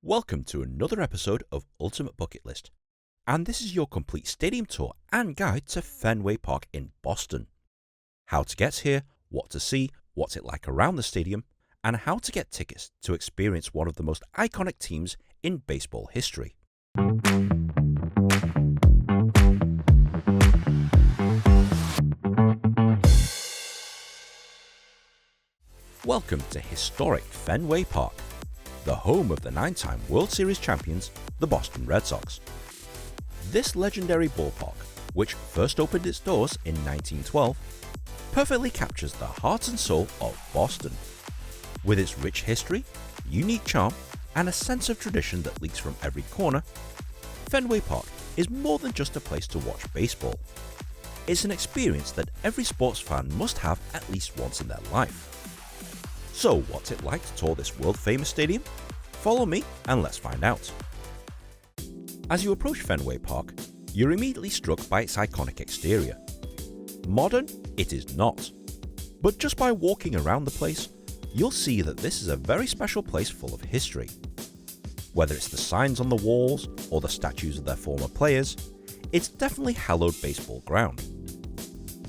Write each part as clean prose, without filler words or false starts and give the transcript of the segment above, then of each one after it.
Welcome to another episode of Ultimate Bucket List, and this is your complete stadium tour and guide to Fenway Park in Boston. How to get here, what to see, what's it like around the stadium, and how to get tickets to experience one of the most iconic teams in baseball history. Welcome to historic Fenway Park, the home of the 9-time World Series champions, the Boston Red Sox. This legendary ballpark, which first opened its doors in 1912, perfectly captures the heart and soul of Boston. With its rich history, unique charm, and a sense of tradition that leaks from every corner, Fenway Park is more than just a place to watch baseball. It's an experience that every sports fan must have at least once in their life. So what's it like to tour this world-famous stadium? Follow me and let's find out. As you approach Fenway Park, you're immediately struck by its iconic exterior. Modern, it is not. But just by walking around the place, you'll see that this is a very special place full of history. Whether it's the signs on the walls or the statues of their former players, it's definitely hallowed baseball ground.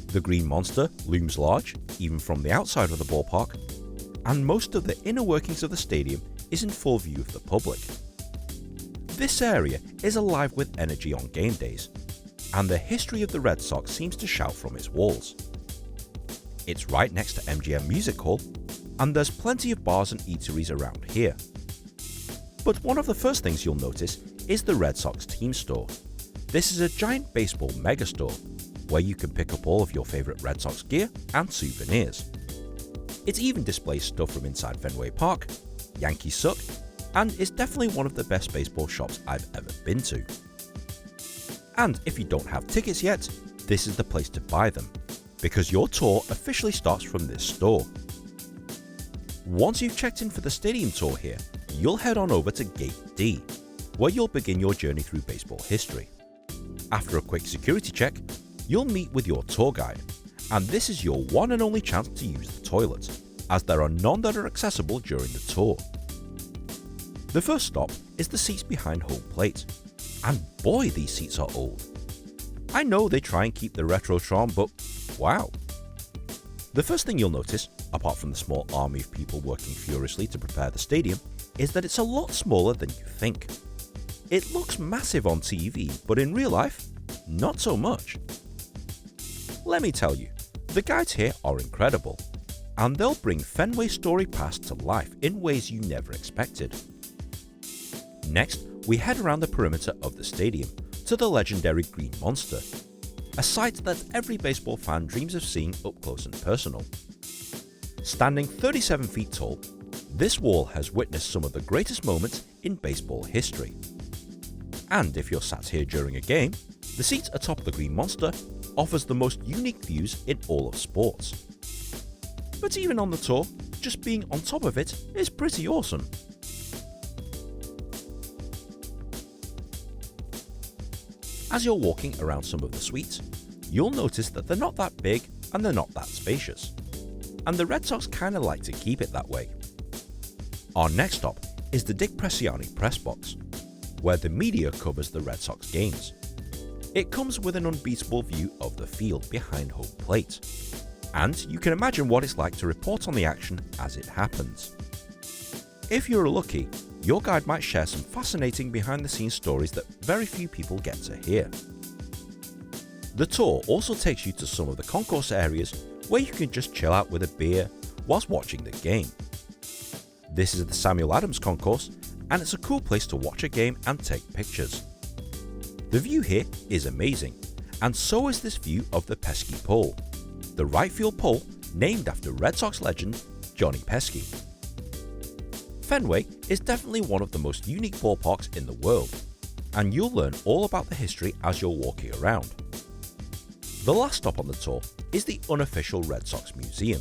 The Green Monster looms large, even from the outside of the ballpark, and most of the inner workings of the stadium is in full view of the public. This area is alive with energy on game days, and the history of the Red Sox seems to shout from its walls. It's right next to MGM Music Hall, and there's plenty of bars and eateries around here. But one of the first things you'll notice is the Red Sox team store. This is a giant baseball megastore, where you can pick up all of your favourite Red Sox gear and souvenirs. It even displays stuff from inside Fenway Park, Yankees Suck, and is definitely one of the best baseball shops I've ever been to. And if you don't have tickets yet, this is the place to buy them, because your tour officially starts from this store. Once you've checked in for the stadium tour here, you'll head on over to Gate D, where you'll begin your journey through baseball history. After a quick security check, you'll meet with your tour guide, and this is your one and only chance to use the toilet, as there are none that are accessible during the tour. The first stop is the seats behind home plate, and boy, these seats are old. I know they try and keep the retro charm, but wow. The first thing you'll notice, apart from the small army of people working furiously to prepare the stadium, is that it's a lot smaller than you think. It looks massive on TV, but in real life, not so much. Let me tell you, the guides here are incredible, and they'll bring Fenway's story past to life in ways you never expected. Next, we head around the perimeter of the stadium to the legendary Green Monster, a sight that every baseball fan dreams of seeing up close and personal. Standing 37 feet tall, this wall has witnessed some of the greatest moments in baseball history. And if you're sat here during a game, the seat atop the Green Monster offers the most unique views in all of sports. But even on the tour, just being on top of it is pretty awesome. As you're walking around some of the suites, you'll notice that they're not that big and they're not that spacious. And the Red Sox kinda like to keep it that way. Our next stop is the Dick Pressiani press box, where the media covers the Red Sox games. It comes with an unbeatable view of the field behind home plate, and you can imagine what it's like to report on the action as it happens. If you're lucky, your guide might share some fascinating behind-the-scenes stories that very few people get to hear. The tour also takes you to some of the concourse areas where you can just chill out with a beer whilst watching the game. This is the Samuel Adams concourse, and it's a cool place to watch a game and take pictures. The view here is amazing, and so is this view of the Pesky Pole, the right field pole named after Red Sox legend Johnny Pesky. Fenway is definitely one of the most unique ballparks in the world, and you'll learn all about the history as you're walking around. The last stop on the tour is the unofficial Red Sox Museum.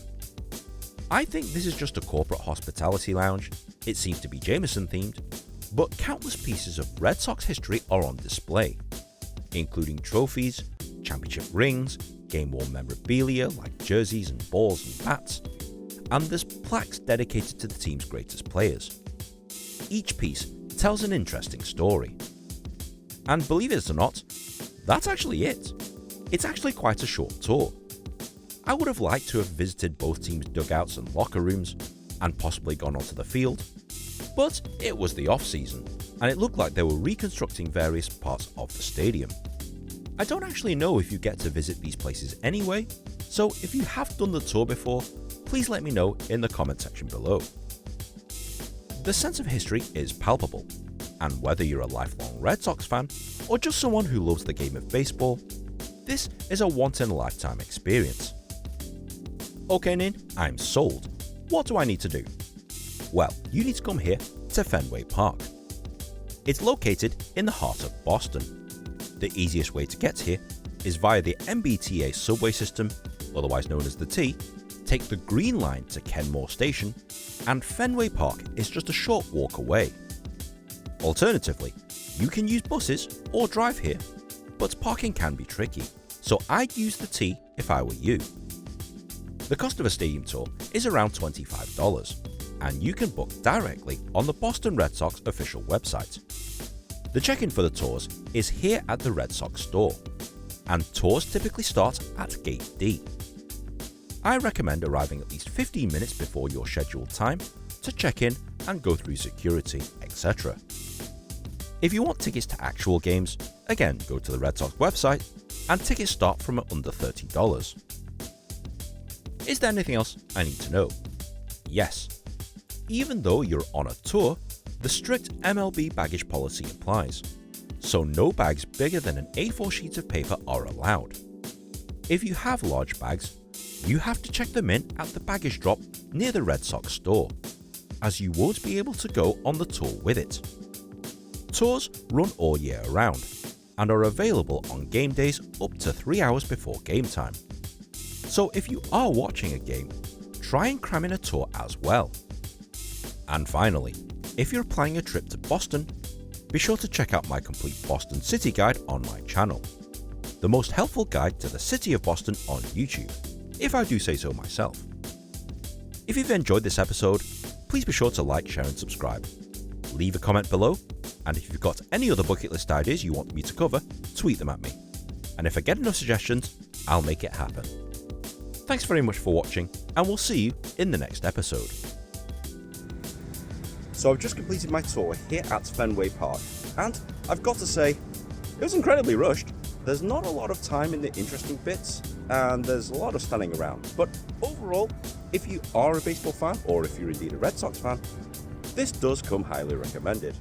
I think this is just a corporate hospitality lounge. It seems to be Jameson themed, but countless pieces of Red Sox history are on display, including trophies, championship rings, game-worn memorabilia like jerseys and balls and bats, and there's plaques dedicated to the team's greatest players. Each piece tells an interesting story. And believe it or not, that's actually it. It's actually quite a short tour. I would have liked to have visited both teams' dugouts and locker rooms, and possibly gone onto the field, but it was the off-season, and it looked like they were reconstructing various parts of the stadium. I don't actually know if you get to visit these places anyway, so if you have done the tour before, please let me know in the comment section below. The sense of history is palpable, and whether you're a lifelong Red Sox fan or just someone who loves the game of baseball, this is a once-in-a-lifetime experience. Okay Nin, I'm sold. What do I need to do? Well, you need to come here to Fenway Park. It's located in the heart of Boston. The easiest way to get here is via the MBTA subway system, otherwise known as the T, take the Green Line to Kenmore Station, and Fenway Park is just a short walk away. Alternatively, you can use buses or drive here, but parking can be tricky, so I'd use the T if I were you. The cost of a stadium tour is around $25, and you can book directly on the Boston Red Sox official website. The check-in for the tours is here at the Red Sox store, and tours typically start at Gate D. I recommend arriving at least 15 minutes before your scheduled time to check in and go through security, etc. If you want tickets to actual games, again go to the Red Sox website, and tickets start from under $30. Is there anything else I need to know? Yes. Even though you're on a tour, the strict MLB baggage policy applies, so no bags bigger than an A4 sheet of paper are allowed. If you have large bags, you have to check them in at the baggage drop near the Red Sox store, as you won't be able to go on the tour with it. Tours run all year round, and are available on game days up to 3 hours before game time. So if you are watching a game, try and cram in a tour as well. And finally, if you're planning a trip to Boston, be sure to check out my complete Boston City Guide on my channel, the most helpful guide to the city of Boston on YouTube, if I do say so myself. If you've enjoyed this episode, please be sure to like, share and subscribe. Leave a comment below, and if you've got any other bucket list ideas you want me to cover, tweet them at me. And if I get enough suggestions, I'll make it happen. Thanks very much for watching, and we'll see you in the next episode. So I've just completed my tour here at Fenway Park, and I've got to say, it was incredibly rushed. There's not a lot of time in the interesting bits, and there's a lot of standing around. But overall, if you are a baseball fan, or if you're indeed a Red Sox fan, this does come highly recommended.